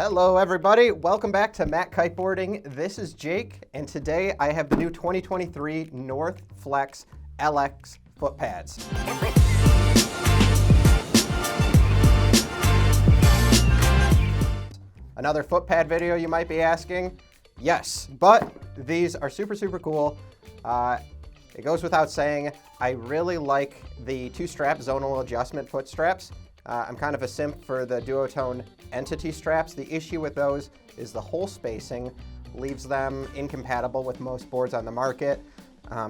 Hello everybody, welcome back to Matt Kiteboarding. This is Jake, and today I have the new 2023 North Flex LX foot pads. Another foot pad video, you might be asking? Yes, but these are super cool. It goes without saying, I really like the two-strap zonal adjustment foot straps. I'm kind of a simp for the duotone entity straps. The issue with those is the hole spacing leaves them incompatible with most boards on the market.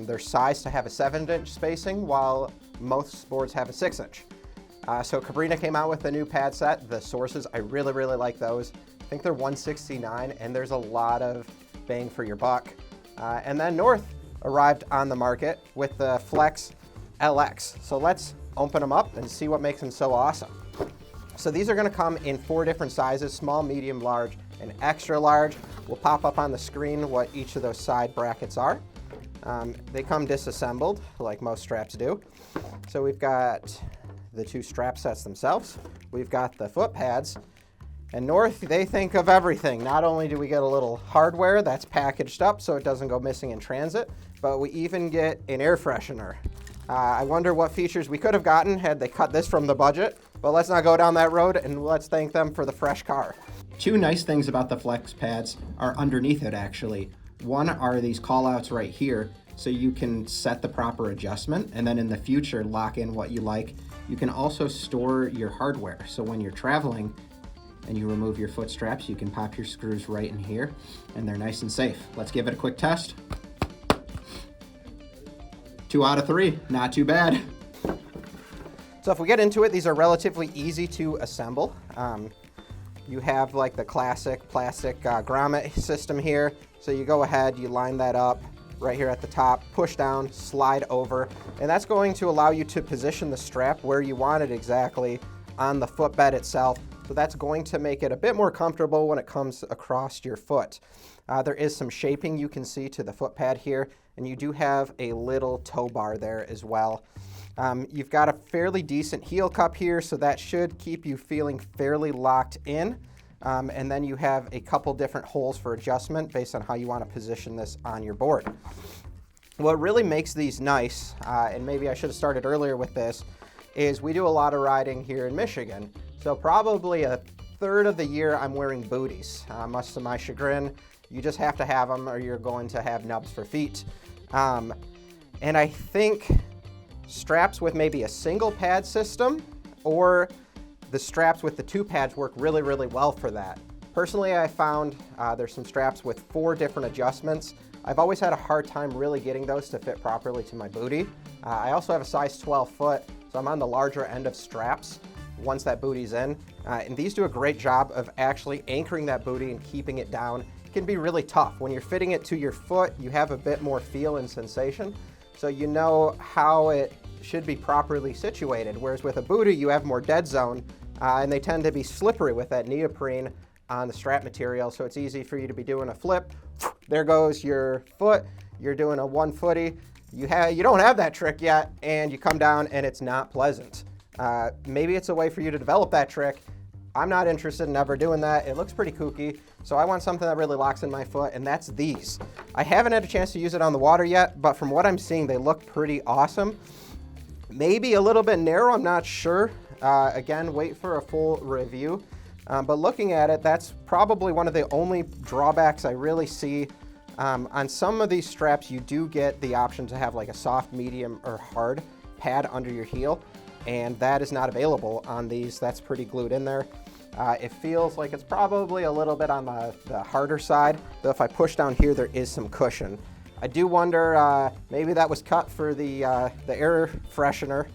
They're sized to have a 7-inch spacing, while most boards have a 6-inch. So Cabrina came out with a new pad set. The Sources, I really like those. I think they're $169, and there's a lot of bang for your buck. And then North arrived on the market with the Flex LX. So let's open them up and see what makes them so awesome. So these are going to come in 4 different sizes: small, medium, large, and extra large. We'll pop up on the screen what each of those side brackets are. They come disassembled like most straps do. So we've got the 2 strap sets themselves. We've got the foot pads. And North, they think of everything. Not only do we get a little hardware that's packaged up so it doesn't go missing in transit, but we even get an air freshener. I wonder what features we could have gotten had they cut this from the budget, but let's not go down that road, and let's thank them for the fresh car. 2 nice things about the Flex pads are underneath it, actually. One are these call-outs right here, so you can set the proper adjustment, and then in the future lock in what you like. You can also store your hardware, so when you're traveling and you remove your foot straps, you can pop your screws right in here, and they're nice and safe. Let's give it a quick test. 2 out of 3, not too bad. So if we get into it, these are relatively easy to assemble. You have like the classic plastic grommet system here. So you go ahead, you line that up right here at the top, push down, slide over, and that's going to allow you to position the strap where you want it exactly on the footbed itself. So that's going to make it a bit more comfortable when it comes across your foot. There is some shaping you can see to the foot pad here, and you do have a little toe bar there as well. You've got a fairly decent heel cup here, so that should keep you feeling fairly locked in. And then you have a couple different holes for adjustment based on how you want to position this on your board. What really makes these nice, and maybe I should have started earlier with this, is we do a lot of riding here in Michigan. So probably a third of the year I'm wearing booties, much to my chagrin. You just have to have them or you're going to have nubs for feet. And I think straps with maybe a single pad system or the straps with the 2 pads work really well for that. Personally, I found there's some straps with 4 different adjustments. I've always had a hard time really getting those to fit properly to my booty. I also have a size 12 foot, so I'm on the larger end of straps once that booty's in. And these do a great job of actually anchoring that booty and keeping it down. It can be really tough. When you're fitting it to your foot, you have a bit more feel and sensation, so you know how it should be properly situated. Whereas with a booty, you have more dead zone, and they tend to be slippery with that neoprene on the strap material, so it's easy for you to be doing a flip. There goes your foot. You're doing a 1-footy. You don't have that trick yet, and you come down and it's not pleasant. Maybe it's a way for you to develop that trick. I'm not interested in ever doing that. It looks pretty kooky, so I want something that really locks in my foot, and that's these. I haven't had a chance to use it on the water yet, but from what I'm seeing, they look pretty awesome. Maybe a little bit narrow, I'm not sure. Again, wait for a full review. But looking at it, that's probably one of the only drawbacks I really see. On some of these straps, you do get the option to have like a soft, medium, or hard pad under your heel, and that is not available on these. That's pretty glued in there. It feels like it's probably a little bit on the harder side, though if I push down here, there is some cushion. I do wonder, maybe that was cut for the air freshener.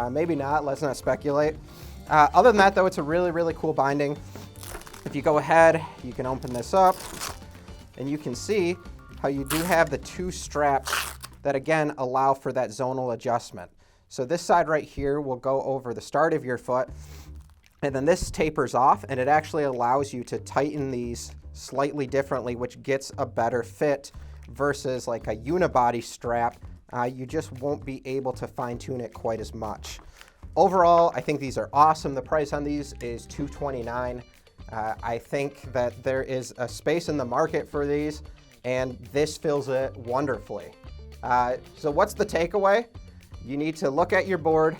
Maybe not, let's not speculate. Other than that though, it's a really cool binding. If you go ahead, you can open this up, and you can see how you do have the 2 straps that again allow for that zonal adjustment. So this side right here will go over the start of your foot, and then this tapers off, and it actually allows you to tighten these slightly differently, which gets a better fit versus like a unibody strap. You just won't be able to fine tune it quite as much. Overall, I think these are awesome. The price on these is $229. I think that there is a space in the market for these, and this fills it wonderfully. So what's the takeaway? You need to look at your board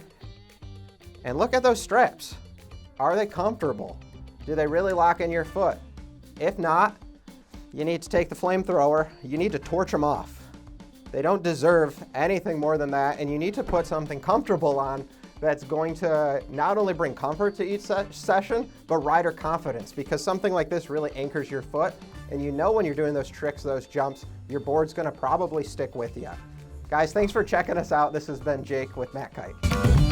and look at those straps. Are they comfortable? Do they really lock in your foot? If not, you need to take the flamethrower, you need to torch them off. They don't deserve anything more than that, and you need to put something comfortable on that's going to not only bring comfort to each session, but rider confidence, because something like this really anchors your foot, and you know when you're doing those tricks, those jumps, your board's gonna probably stick with you. Guys, thanks for checking us out. This has been Jake with Matt Kite.